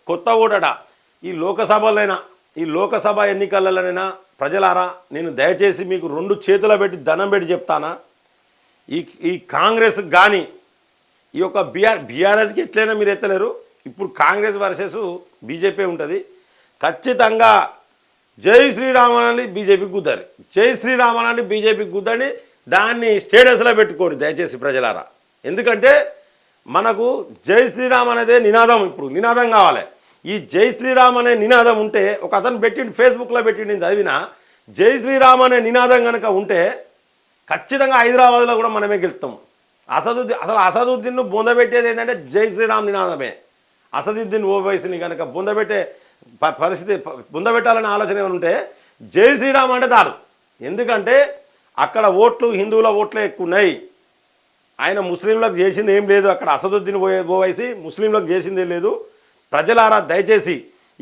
కొత్త ఓటట. ఈ లోకసభలైనా ఈ లోకసభ ఎన్నికలలోనైనా ప్రజలారా నేను దయచేసి మీకు 2 చేతుల పెట్టి దండం పెట్టి చెప్తానా, ఈ కాంగ్రెస్ కానీ ఈ యొక్క బీఆర్ఎస్కి ఎట్లయినా మీరు ఎత్తలేరు. ఇప్పుడు కాంగ్రెస్ వర్సెస్ బీజేపీ ఉంటుంది. ఖచ్చితంగా జై శ్రీరామని బీజేపీకి గుద్దారు, జై శ్రీరామని బీజేపీకి గుద్దని దాన్ని స్టేటస్లో పెట్టుకోండి దయచేసి ప్రజలారా. ఎందుకంటే మనకు జై శ్రీరామ్ అనేదే నినాదం, ఇప్పుడు నినాదం కావాలి. ఈ జై శ్రీరామ్ అనే నినాదం ఉంటే ఒక అతను పెట్టిండు ఫేస్బుక్లో పెట్టిండు చదివిన, జై శ్రీరామ్ అనే నినాదం కనుక ఉంటే ఖచ్చితంగా హైదరాబాద్లో కూడా మనమే గెలుస్తాం. అసలు అసదుద్దీన్ను బొందబెట్టేది ఏంటంటే జై శ్రీరామ్ నినాదమే. అసదుద్దీన్ ఓవైసీని కనుక బొందబెట్టే పరిస్థితి, బొందబెట్టాలనే ఆలోచన ఏమైనా ఉంటే జై శ్రీరామ్ అంటే చాలు. ఎందుకంటే అక్కడ ఓట్లు హిందువుల ఓట్లే ఎక్కువ ఉన్నాయి. ఆయన ముస్లింలకు చేసింది ఏం లేదు. అక్కడ అసదుద్దీన్ ఓవైసీ ముస్లింలకు చేసింది ఏం లేదు. ప్రజలారా దయచేసి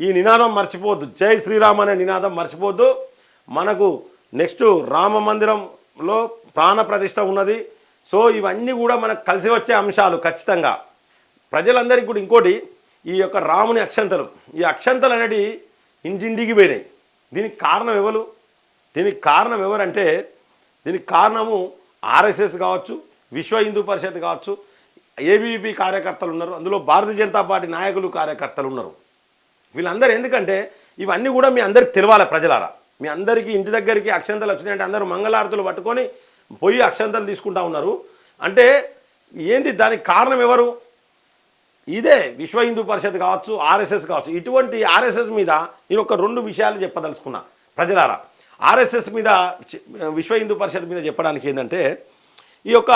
ఈ నినాదం మర్చిపోవద్దు, జై శ్రీరామ్ అనే నినాదం మర్చిపోవద్దు. మనకు నెక్స్ట్ రామ మందిరంలో ప్రాణ ప్రతిష్ఠ ఉన్నది. సో ఇవన్నీ కూడా మనకు కలిసి వచ్చే అంశాలు. ఖచ్చితంగా ప్రజలందరికీ కూడా ఇంకోటి, ఈ యొక్క రాముని అక్షంతలు, ఈ అక్షంతలు అనేవి ఇంటింటికి పోయినాయి. దీనికి కారణం ఎవరు? దీనికి కారణం ఎవరంటే దీనికి కారణము ఆర్ఎస్ఎస్ కావచ్చు, విశ్వ హిందూ పరిషత్ కావచ్చు, ఏబీవీపీ కార్యకర్తలు ఉన్నారు, అందులో భారతీయ జనతా పార్టీ నాయకులు కార్యకర్తలు ఉన్నారు. వీళ్ళందరూ ఎందుకంటే ఇవన్నీ కూడా మీ అందరికి తెలవాలి ప్రజలారా. మీ అందరికీ ఇంటి దగ్గరికి అక్షంతలు వచ్చినాయంటే అందరూ మంగళారతులు పట్టుకొని పోయి అక్షంతలు తీసుకుంటా ఉన్నారు. అంటే ఏంటి దానికి కారణం ఎవరు? ఇదే విశ్వ హిందూ పరిషత్ కావచ్చు, ఆర్ఎస్ఎస్ కావచ్చు. ఇటువంటి ఆర్ఎస్ఎస్ మీద నేను ఒక 2 విషయాలు చెప్పదలుచుకున్నా ప్రజలారా. ఆర్ఎస్ఎస్ మీద, విశ్వ హిందూ పరిషత్ మీద చెప్పడానికి ఏంటంటే, ఈ యొక్క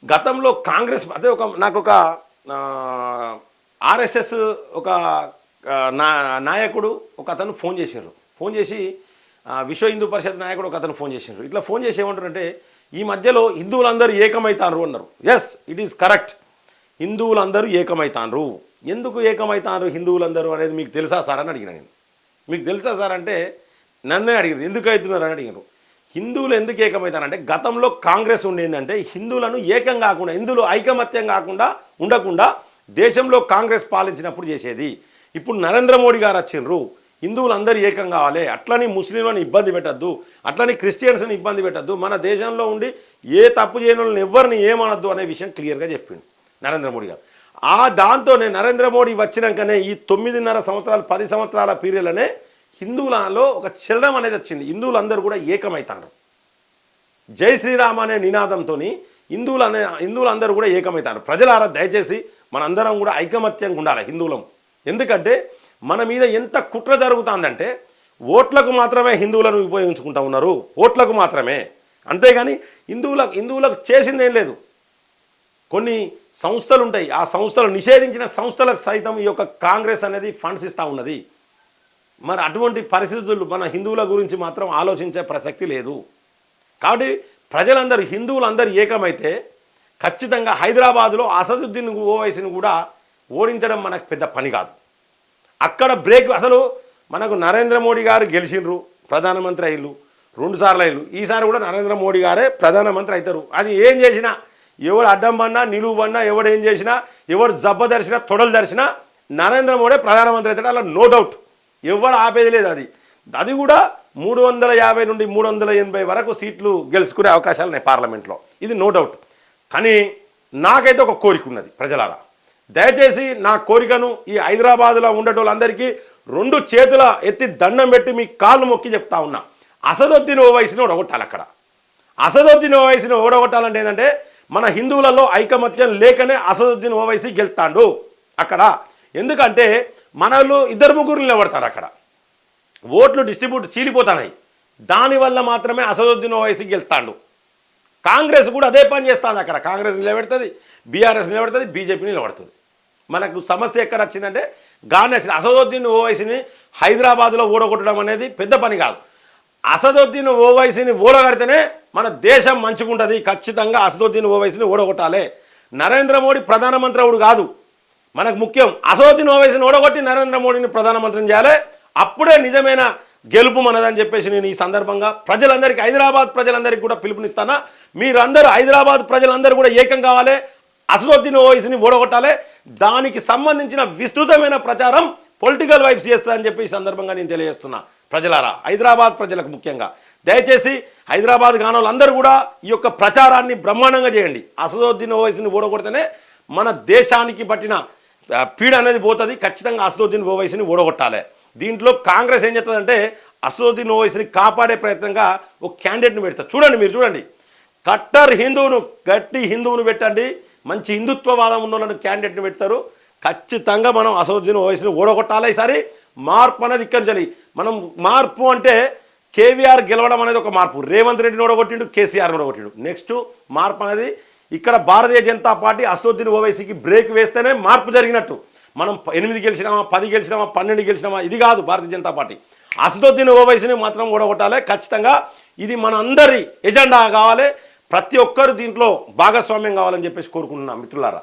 గతంలో కాంగ్రెస్ అదే నాకు ఒక ఆర్ఎస్ఎస్ ఒక నాయకుడు ఒక అతను ఫోన్ చేశారు. ఫోన్ చేసి విశ్వ హిందూ పరిషత్ నాయకుడు ఒక అతను ఫోన్ చేశారు. ఇట్లా ఫోన్ చేసి ఏమంటారంటే, ఈ మధ్యలో హిందువులందరూ ఏకమవుతారు అన్నారు. Yes, it is correct. హిందువులందరూ ఏకమవుతారు. ఎందుకు ఏకమవుతారు హిందువులందరూ అనేది మీకు తెలుసా సార్ అని అడిగిన నేను. మీకు తెలుసా సార్ అంటే నన్నే అడిగారు, ఎందుకు అవుతున్నారు అని అడిగారు. హిందువులు ఎందుకు ఏకమవుతారంటే, గతంలో కాంగ్రెస్ ఉండేందంటే హిందువులను ఏకం కాకుండా, హిందువులు ఐకమత్యం కాకుండా ఉండకుండా దేశంలో కాంగ్రెస్ పాలించినప్పుడు చేసేది. ఇప్పుడు నరేంద్ర మోడీ గారు వచ్చిండ్రు, హిందువులందరూ ఏకం కావాలి, అట్లని ముస్లింలను ఇబ్బంది పెట్టద్దు, అట్లని క్రిస్టియన్స్ని ఇబ్బంది పెట్టద్దు, మన దేశంలో ఉండి ఏ తప్పు చేయని వాళ్ళని ఎవరిని ఏమనద్దు అనే విషయం క్లియర్గా చెప్పిండు నరేంద్ర మోడీ గారు. దాంతోనే నరేంద్ర మోడీ వచ్చినాకనే ఈ 9.5 సంవత్సరాలు 10 సంవత్సరాల పీరియడ్లోనే హిందువులలో ఒక చలనం అనేది వచ్చింది. హిందువులందరూ కూడా ఏకమవుతారు. జై శ్రీరామ్ అనే నినాదంతో హిందువులందరూ కూడా ఏకమవుతారు. ప్రజలారా దయచేసి మనందరం కూడా ఐకమత్యంగా ఉండాలి హిందువులం. ఎందుకంటే మన మీద ఎంత కుట్ర జరుగుతుందంటే ఓట్లకు మాత్రమే హిందువులను ఉపయోగించుకుంటూ ఉన్నారు, ఓట్లకు మాత్రమే. అంతేగాని హిందువులకు చేసింది ఏం లేదు. కొన్ని సంస్థలు ఉంటాయి, ఆ సంస్థలు నిషేధించిన సంస్థలకు సైతం ఈ యొక్క కాంగ్రెస్ అనేది ఫండ్స్ ఇస్తూ ఉన్నది. మరి అటువంటి పరిస్థితులు మన హిందువుల గురించి మాత్రం ఆలోచించే ప్రసక్తి లేదు. కాబట్టి ప్రజలందరూ హిందువులందరూ ఏకమైతే ఖచ్చితంగా హైదరాబాదులో అసదుద్దీన్ ఓవైసీని కూడా ఓడించడం మనకు పెద్ద పని కాదు. అక్కడ బ్రేక్ అసలు మనకు నరేంద్ర మోడీ గారు గెలిచిండ్రు, ప్రధానమంత్రి అయ్యారు, 2 సార్లు అయ్యారు. ఈసారి కూడా నరేంద్ర మోడీ గారే ప్రధానమంత్రి అవుతారు. అది ఏం చేసినా, ఎవడు అడ్డం పడినా నిలువు పడినా, ఎవడు ఏం చేసినా, ఎవడు జబ్బ దర్శినా తొడలు దర్శినా నరేంద్ర మోడీ ప్రధానమంత్రి అవుతాడు. అలా నో డౌట్, ఎవడు ఆపేది లేదు. అది కూడా 350 నుండి 380 వరకు సీట్లు గెలుచుకునే అవకాశాలు ఉన్నాయి పార్లమెంట్లో, ఇది నో డౌట్. కానీ నాకైతే ఒక కోరిక ఉన్నది ప్రజలారా, దయచేసి నా కోరికను ఈ హైదరాబాదులో ఉండేటోళ్ళందరికీ 2 చేతుల ఎత్తి దండం పెట్టి మీ కాళ్ళు మొక్కి చెప్తా ఉన్నా, అసదుద్దీన్ ఓవైసీని ఓడగొట్టాలి. అక్కడ అసదుద్దీన్ ఓవైసీని ఓడగొట్టాలంటే ఏంటంటే మన హిందువులలో ఐకమత్యం లేకనే అసదుద్దీన్ ఓవైసీ గెలుస్తాడు అక్కడ. ఎందుకంటే మనలు 2-3 నిలబడతారు అక్కడ, ఓట్లు డిస్ట్రిబ్యూట్ చీలిపోతున్నాయి. దానివల్ల మాత్రమే అసదుద్దీన్ ఓవైసీ గెలుస్తాడు. కాంగ్రెస్ కూడా అదే పని చేస్తుంది. అక్కడ కాంగ్రెస్ నిలబెడుతుంది, బీఆర్ఎస్ నిలబడుతుంది, బీజేపీ నిలబడుతుంది. మనకు సమస్య ఎక్కడ వచ్చిందంటే అసదుద్దీన్ ఓవైసీని హైదరాబాద్లో ఓడగొట్టడం అనేది పెద్ద పని కాదు. అసదుద్దీన్ ఓవైసీని ఓడగడితేనే మన దేశం మంచుకుంటుంది. ఖచ్చితంగా అసదుద్దీన్ ఓవైసీని ఓడగొట్టాలి. నరేంద్ర మోడీ ప్రధానమంత్రి అవుడు కాదు మనకు ముఖ్యం, అసదుద్దీన్ ఓవైసీని ఓడగొట్టి నరేంద్ర మోడీని ప్రధానమంత్రిని చేయాలి. అప్పుడే నిజమైన గెలుపు మనదని చెప్పేసి నేను ఈ సందర్భంగా ప్రజలందరికీ, హైదరాబాద్ ప్రజలందరికీ కూడా పిలుపునిస్తానా. మీరందరూ హైదరాబాద్ ప్రజలందరూ కూడా ఏకం కావాలి. అసదుద్దీన్ ఓవైసీని ఓడగొట్టాలి. దానికి సంబంధించిన విస్తృతమైన ప్రచారం పొలిటికల్ వైబ్స్ చేస్తుందని చెప్పి ఈ సందర్భంగా నేను తెలియజేస్తున్నా. ప్రజలారా, హైదరాబాద్ ప్రజలకు ముఖ్యంగా దయచేసి హైదరాబాద్ కానోళ్ళందరూ కూడా ఈ యొక్క ప్రచారాన్ని బ్రహ్మాండంగా చేయండి. అసదుద్దీన్ ఓవైసీని ఓడగొడితేనే మన దేశానికి పట్టిన పీడ అనేది పోతుంది. ఖచ్చితంగా అసదుద్దీన్ ఓవైసీని ఓడగొట్టాలి. దీంట్లో కాంగ్రెస్ ఏం చేస్తుందంటే అసదుద్దీన్ ఓవైసీని కాపాడే ప్రయత్నంగా ఒక క్యాండిడేట్ని పెడతారు. చూడండి, మీరు చూడండి, కట్టర్ హిందువును, గట్టి హిందువును పెట్టండి, మంచి హిందుత్వవాదం ఉన్న వాళ్ళని క్యాండిడేట్ని పెడతారు. ఖచ్చితంగా మనం అసదుద్దీన్ ఓవైసీని ఓడగొట్టాలి. ఈసారి మార్పు అనేది ఇక్కడి నుంచి. మనం మార్పు అంటే కేవీఆర్ గెలవడం అనేది ఒక మార్పు. రేవంత్ రెడ్డిని ఓడగొట్టిండు, కేసీఆర్ని ఓడగొట్టిండు. నెక్స్ట్ మార్పు అనేది ఇక్కడ భారతీయ జనతా పార్టీ అసదుద్దీన్ ఓవైసీకి బ్రేక్ వేస్తేనే మార్పు జరిగినట్టు. మనం 8 గెలిచినామా, 10 గెలిచినామా, 12 గెలిచినామా, ఇది కాదు భారతీయ జనతా పార్టీ. అసదుద్దీన్ ఓవైసీని మాత్రం ఓడగొట్టాలి. ఖచ్చితంగా ఇది మన అందరి ఎజెండా కావాలి. ప్రతి ఒక్కరు దీంట్లో భాగస్వామ్యం కావాలని చెప్పేసి కోరుకుంటున్నాం మిత్రులారా.